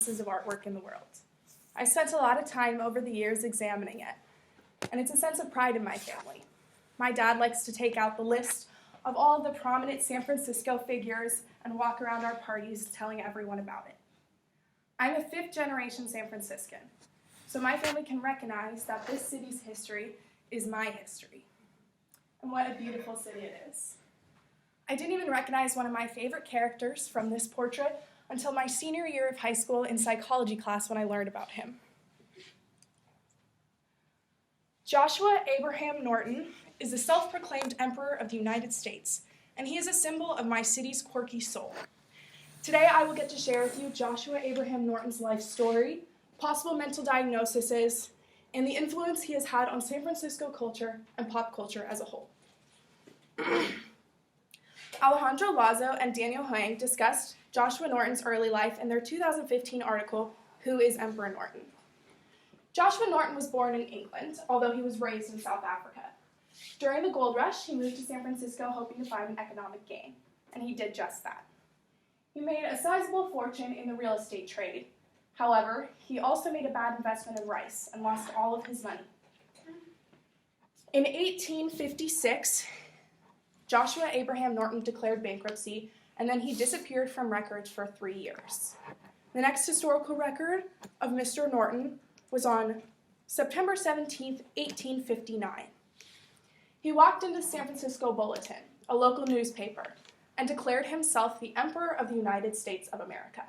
pieces of artwork in the world. I spent a lot of time over the years examining it, and it's a sense of pride in my family. My dad likes to take out the list of all the prominent San Francisco figures and walk around our parties telling everyone about it. I'm a fifth-generation San Franciscan, so my family can recognize that this city's history is my history. And what a beautiful city it is. I didn't even recognize one of my favorite characters from this portrait until my senior year of high school in psychology class when I learned about him. Joshua Abraham Norton is the self-proclaimed Emperor of the United States, and he is a symbol of my city's quirky soul. Today I will get to share with you Joshua Abraham Norton's life story, possible mental diagnoses, and the influence he has had on San Francisco culture and pop culture as a whole. Alejandro Lazo and Daniel Huang discussed Joshua Norton's early life in their 2015 article, Who is Emperor Norton? Joshua Norton was born in England, although he was raised in South Africa. During the gold rush, he moved to San Francisco hoping to find an economic gain, and he did just that. He made a sizable fortune in the real estate trade. However, he also made a bad investment in rice and lost all of his money. In 1856, Joshua Abraham Norton declared bankruptcy, and then he disappeared from records for 3 years. The next historical record of Mr. Norton was on September 17, 1859. He walked into San Francisco Bulletin, a local newspaper, and declared himself the Emperor of the United States of America.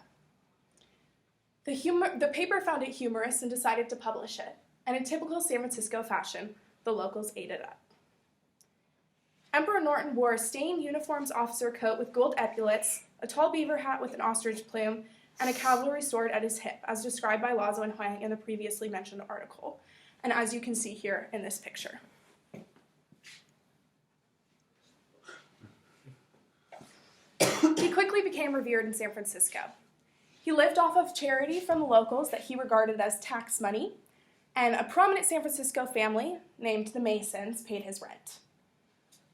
The paper found it humorous and decided to publish it, and in typical San Francisco fashion, the locals ate it up. Emperor Norton wore a stained uniforms officer coat with gold epaulets, a tall beaver hat with an ostrich plume, and a cavalry sword at his hip, as described by Lazo and Huang in the previously mentioned article, and as you can see here in this picture. He quickly became revered in San Francisco. He lived off of charity from the locals that he regarded as tax money, and a prominent San Francisco family named the Masons paid his rent.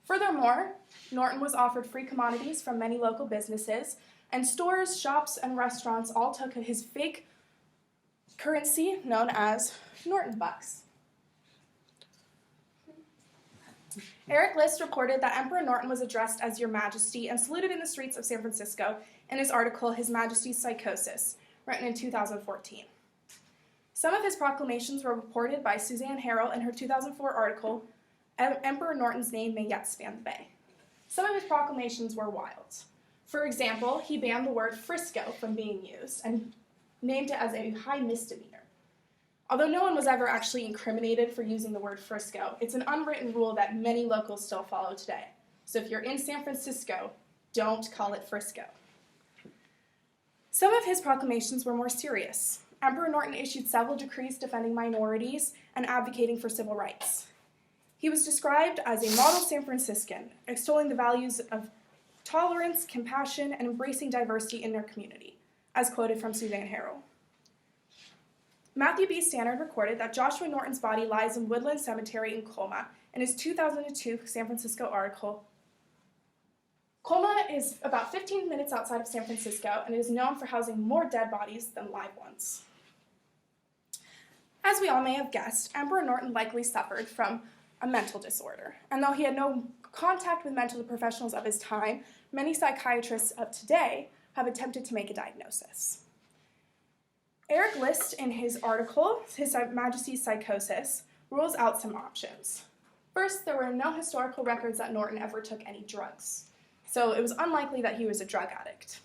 Furthermore, Norton was offered free commodities from many local businesses, and stores, shops, and restaurants all took his fake currency known as Norton bucks. Eric List reported that Emperor Norton was addressed as Your Majesty and saluted in the streets of San Francisco in his article, His Majesty's Psychosis, written in 2014. Some of his proclamations were reported by Suzanne Harrell in her 2004 article, Emperor Norton's Name May Yet Span the Bay. Some of his proclamations were wild. For example, he banned the word Frisco from being used and named it as a high misdemeanor. Although no one was ever actually incriminated for using the word Frisco, it's an unwritten rule that many locals still follow today. So if you're in San Francisco, don't call it Frisco. Some of his proclamations were more serious. Emperor Norton issued several decrees defending minorities and advocating for civil rights. He was described as a model San Franciscan, extolling the values of tolerance, compassion, and embracing diversity in their community, as quoted from Suzanne Harrell. Matthew B. Stannard recorded that Joshua Norton's body lies in Woodland Cemetery in Colma in his 2002 San Francisco article. Colma is about 15 minutes outside of San Francisco and is known for housing more dead bodies than live ones. As we all may have guessed, Emperor Norton likely suffered from a mental disorder, and though he had no contact with mental professionals of his time, many psychiatrists of today have attempted to make a diagnosis. Eric List, in his article, His Majesty's Psychosis, rules out some options. First, there were no historical records that Norton ever took any drugs, so it was unlikely that he was a drug addict.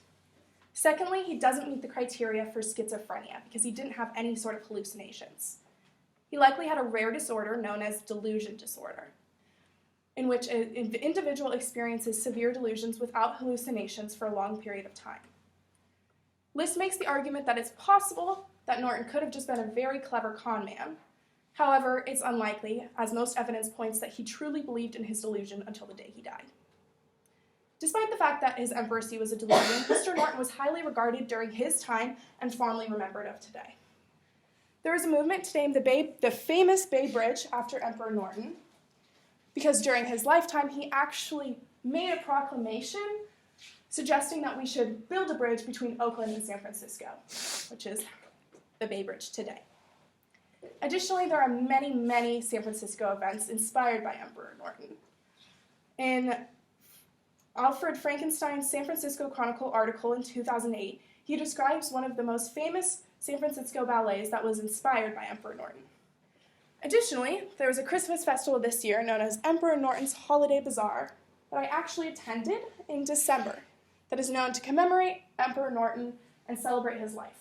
Secondly, he doesn't meet the criteria for schizophrenia because he didn't have any sort of hallucinations. He likely had a rare disorder known as delusion disorder, in which an individual experiences severe delusions without hallucinations for a long period of time. List makes the argument that it's possible that Norton could have just been a very clever con man. However, it's unlikely, as most evidence points that he truly believed in his delusion until the day he died. Despite the fact that his emperorcy was a delusion, Mr. Norton was highly regarded during his time and fondly remembered of today. There is a movement to name the famous Bay Bridge after Emperor Norton, because during his lifetime he actually made a proclamation suggesting that we should build a bridge between Oakland and San Francisco, which is the Bay Bridge today. Additionally, there are many, many San Francisco events inspired by Emperor Norton. In Alfred Frankenstein's San Francisco Chronicle article in 2008, he describes one of the most famous San Francisco ballets that was inspired by Emperor Norton. Additionally, there was a Christmas festival this year known as Emperor Norton's Holiday Bazaar that I actually attended in December that is known to commemorate Emperor Norton and celebrate his life.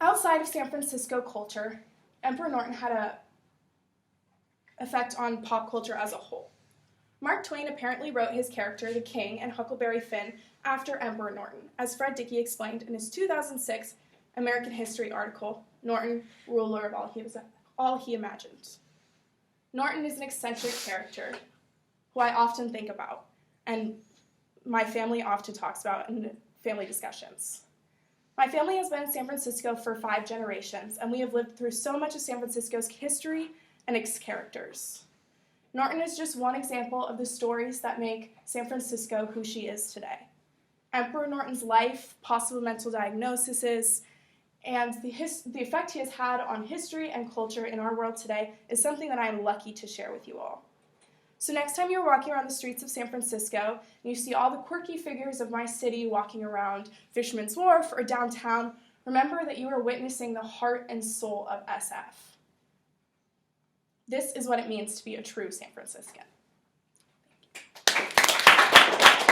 Outside of San Francisco culture, Emperor Norton had an effect on pop culture as a whole. Mark Twain apparently wrote his character, the King, and Huckleberry Finn after Emperor Norton, as Fred Dickey explained in his 2006 American History article, Norton, Ruler of All He Imagined. Norton is an eccentric character who I often think about, and my family often talks about in family discussions. My family has been in San Francisco for 5 generations, and we have lived through so much of San Francisco's history and its characters. Norton is just one example of the stories that make San Francisco who she is today. Emperor Norton's life, possible mental diagnoses, and the effect he has had on history and culture in our world today is something that I am lucky to share with you all. So next time you're walking around the streets of San Francisco and you see all the quirky figures of my city walking around Fisherman's Wharf or downtown, remember that you are witnessing the heart and soul of SF. This is what it means to be a true San Franciscan.